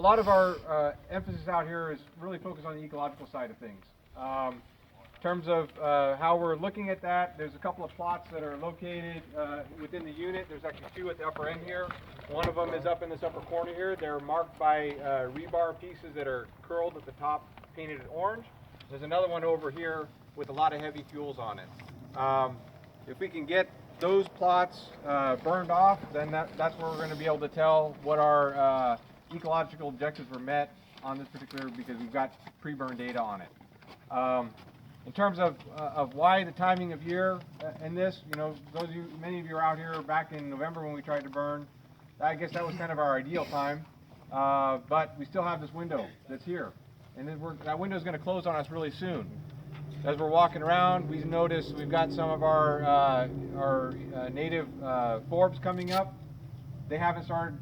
lot of our emphasis out here is really focused on the ecological side of things. In terms of how we're looking at that, there's a couple of plots that are located within the unit. There's actually two at the upper end here. One of them is up in this upper corner here. They're marked by rebar pieces that are curled at the top, painted orange. There's another one over here with a lot of heavy fuels on it. If we can get those plots burned off, then that's where we're going to be able to tell what our ecological objectives were met on this particular, because we've got pre-burn data on it. In terms of why the timing of year in this, you know, many of you are out here back in November when we tried to burn. I guess that was kind of our ideal time, but we still have this window that's here, and then that window is going to close on us really soon. As we're walking around, we notice we've got some of our native forbs coming up. They haven't started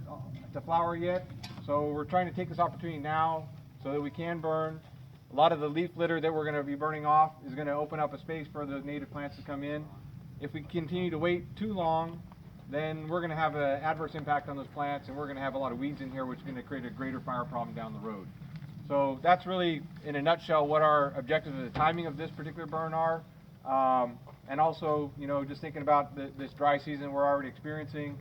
to flower yet, so we're trying to take this opportunity now so that we can burn. A lot of the leaf litter that we're going to be burning off is going to open up a space for the native plants to come in. If we continue to wait too long, then we're going to have an adverse impact on those plants, and we're going to have a lot of weeds in here, which is going to create a greater fire problem down the road. So that's really, in a nutshell, what our objectives of the timing of this particular burn are. And also, you know, just thinking about this dry season we're already experiencing,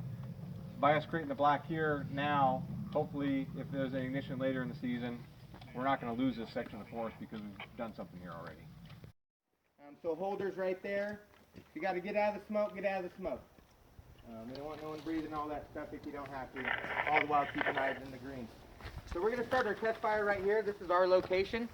by us creating the black here now, hopefully if there's an ignition later in the season, we're not going to lose this section of the forest because we've done something here already. So holders right there. If you got to get out of the smoke, get out of the smoke. We don't want no one breathing all that stuff if you don't have to, all the while keeping eyes in the green. So we're going to start our test fire right here. This is our location.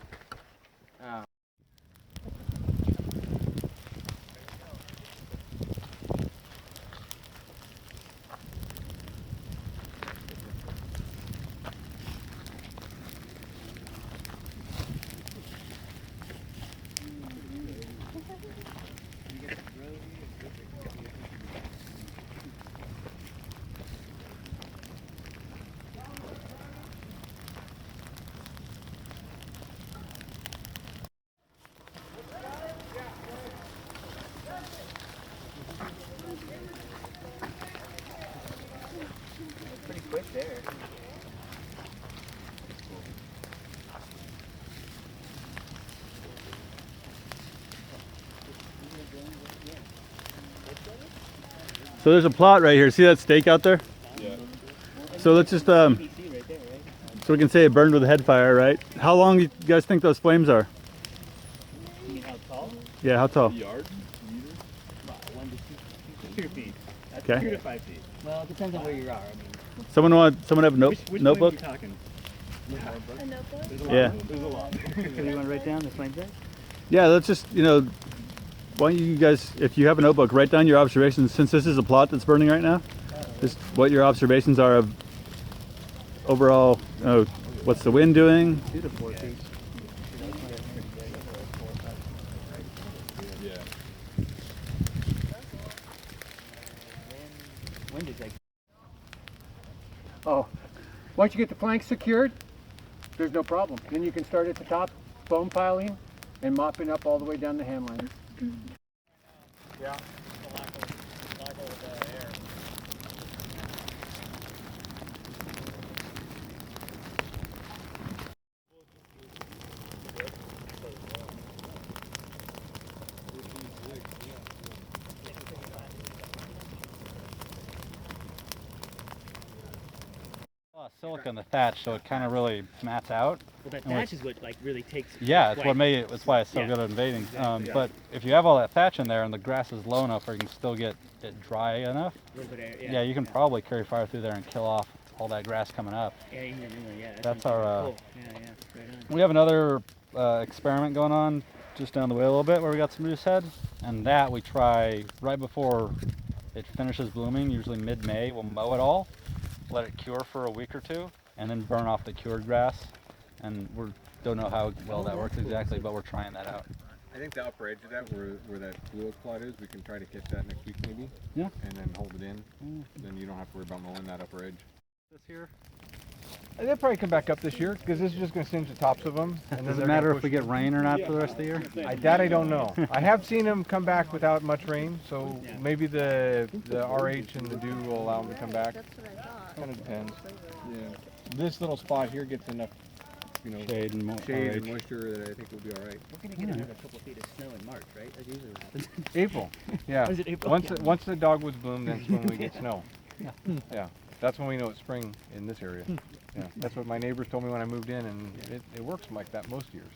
Pretty quick there. So there's a plot right here. See that stake out there? Yeah. So let's just so we can say it burned with a head fire, right? How long do you guys think those flames are? You mean how tall? Yeah, how tall? Yard? About 1 to 2 feet. That's Okay. 2 to 5 feet. Well, it depends on where you are. I mean, Someone have a which notebook? flame are we talking? A notebook? There's a lot. Yeah. There's a lot. So you want to write down the flames there? Yeah, let's just, you know, why don't you guys, if you have a notebook, write down your observations, since this is a plot that's burning right now, just what your observations are of overall, what's the wind doing? 2 to 4 feet. Yeah. Wind is like. Oh, once you get the flanks secured, there's no problem. Then you can start at the top, foam piling, and mopping up all the way down the hand line. Yeah. Silica in the thatch, so it kind of really mats out. Well, that thatch is what like really takes. Yeah, it's what made it. That's why it's so Yeah. good at invading. Exactly. But if you have all that thatch in there and the grass is low enough where you can still get it dry enough, A little bit of air, yeah, you can probably carry fire through there and kill off all that grass coming up. Yeah, yeah. That's our, cool. Yeah, right on. We have another experiment going on just down the way a little bit where we got some moose head, and that we try right before it finishes blooming, usually mid-May. We'll mow it all, let it cure for a week or two, and then burn off the cured grass. And we don't know how well that works exactly, but we're trying that out. I think the upper edge of that, where that blue oak plot is, we can try to catch that next week maybe. Yeah. And then hold it in. Then you don't have to worry about mowing that upper edge. This here? They'll probably come back up this year, because this is just going to singe the tops of them. And Does it matter if we get rain or not for the rest of the year? That I don't know. I have seen them come back without much rain, so maybe the RH and the dew will allow them to come back. That's what I thought. Kind of depends. Flavor. Yeah. this little spot here gets enough, you know, Shade and shade and moisture that I think we'll be all right. We're gonna get another couple feet of snow in March, right? That's usually what happens. April, yeah. Oh, is it April? Once the dogwoods bloom, that's when we get snow. Yeah, that's when we know it's spring in this area. Yeah, that's what my neighbors told me when I moved in, and it works like that most years.